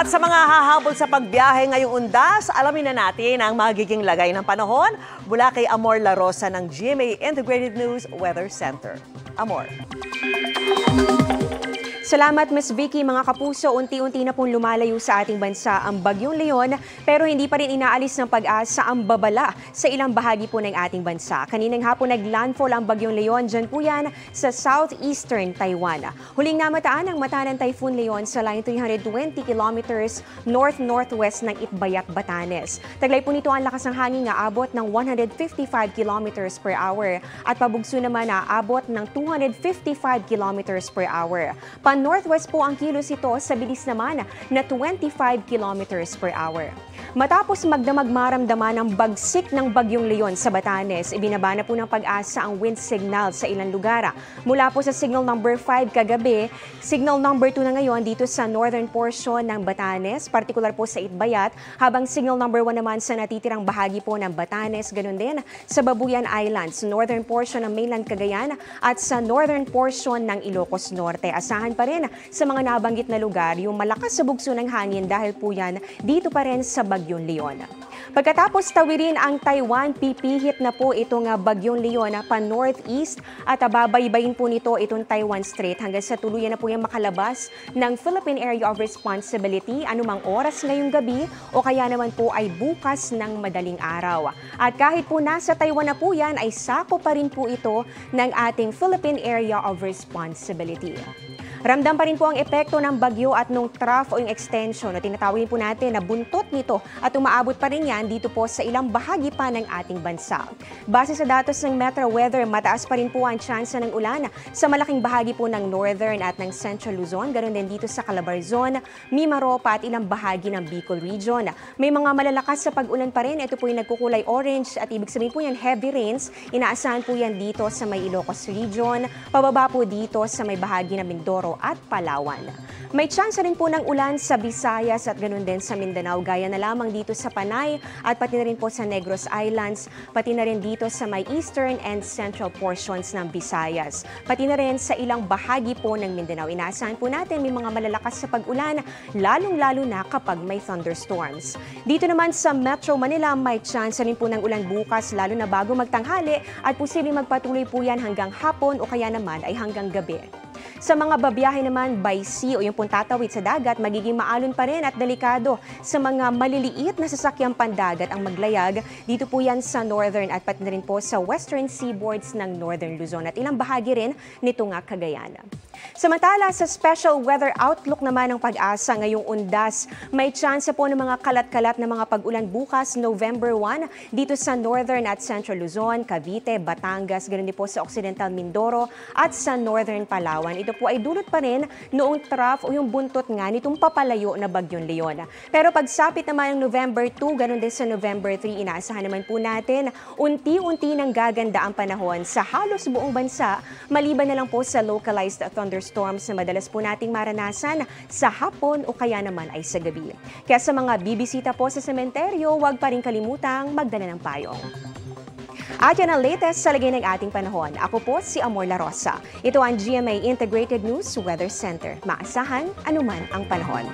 At sa mga hahabol sa pagbiyahe ngayong undas, alamin na natin ang magiging lagay ng panahon mula kay Amor La Rosa ng GMA Integrated News Weather Center. Amor. Salamat Ms. Vicky. Mga kapuso, unti-unti na pong lumalayo sa ating bansa ang Bagyong Leon pero hindi pa rin inaalis ng pag-asa ang babala sa ilang bahagi po ng ating bansa. Kaninang hapon naglandfall ang Bagyong Leon, dyan po yan sa southeastern Taiwan. Huling namataan ang mata ng Typhoon Leon sa line 320 kilometers north-northwest ng Itbayat, Batanes. Taglay po nito ang lakas ng hangin na abot ng 155 kilometers per hour at pabugso naman na abot ng 255 kilometers per hour. Northwest po ang kilos ito sa bilis naman na 25 kilometers per hour. Matapos magdamag maramdaman ang bagsik ng Bagyong Leon sa Batanes, ibinaba na po ng pag-asa ang wind signal sa ilang lugar. Mula po sa signal number 5 kagabi, signal number 2 na ngayon dito sa northern portion ng Batanes, partikular po sa Itbayat, habang signal number 1 naman sa natitirang bahagi po ng Batanes, ganun din sa Babuyan Islands, northern portion ng mainland Cagayan at sa northern portion ng Ilocos Norte. Asahan pa rin sa mga nabanggit na lugar yung malakas sa bugso ng hangin dahil po yan dito pa rin sa Bagyong Leon. Pagkatapos tawirin ang Taiwan, pipihit na po itong Bagyong Leon pa northeast at babaybayin po nito itong Taiwan Strait hanggang sa tuluyan na po yung makalabas ng Philippine Area of Responsibility anumang oras ngayong gabi o kaya naman po ay bukas ng madaling araw. At kahit po nasa Taiwan na po yan ay sako pa rin po ito ng ating Philippine Area of Responsibility. Ramdam pa rin po ang epekto ng bagyo at nung trough o yung extension na tinatawag po natin na buntot nito at umaabot pa rin yan dito po sa ilang bahagi pa ng ating bansa. Base sa datos ng Metro Weather, mataas pa rin po ang tsansa ng ulan sa malaking bahagi po ng Northern at ng Central Luzon, ganoon din dito sa Calabarzon, Mimaropa at ilang bahagi ng Bicol Region. May mga malalakas sa pag-ulan pa rin, ito po yung nagkukulay orange at ibig sabihin po yan heavy rains, inaasahan po yan dito sa may Ilocos Region, pababa po dito sa may bahagi ng Mindoro at Palawan. May tsansa rin po ng ulan sa Visayas at ganoon din sa Mindanao, gaya na lamang dito sa Panay at pati na rin po sa Negros Islands, pati na rin dito sa may eastern and central portions ng Visayas, pati na rin sa ilang bahagi po ng Mindanao. Inaasahan po natin may mga malalakas sa pag-ulan, lalong-lalo na kapag may thunderstorms. Dito naman sa Metro Manila, may tsansa rin po ng ulan bukas, lalo na bago magtanghali at posibleng magpatuloy po yan hanggang hapon o kaya naman ay hanggang gabi. Sa mga babiyahe naman by sea o yung puntatawid sa dagat, magiging maalon pa rin at delikado sa mga maliliit na sasakyang pandagat ang maglayag. Dito po yan sa northern at pati na rin po sa western seaboards ng northern Luzon at ilang bahagi rin nito nga Cagayan. Samantala, sa special weather outlook naman ng pag-asa ngayong undas, may tsansa po ng mga kalat-kalat na mga pag-ulan bukas, November 1, dito sa northern at central Luzon, Cavite, Batangas, ganoon din po sa occidental Mindoro at sa northern Palawan. Ito po ay dulot pa rin noong trough o yung buntot nga nitong papalayo na Bagyong Leon. Pero pagsapit naman ng November 2, ganoon din sa November 3, inaasahan naman po natin unti-unti nang gaganda ang panahon sa halos buong bansa, maliban na lang po sa localized thunderstorms na madalas po nating maranasan sa hapon o kaya naman ay sa gabi. Kaya sa mga bibisita po sa sementeryo, huwag pa rin kalimutang magdala ng payong. At yan ang latest sa lagay ng ating panahon. Ako po si Amor La Rosa. Ito ang GMA Integrated News Weather Center. Maasahan anuman ang panahon.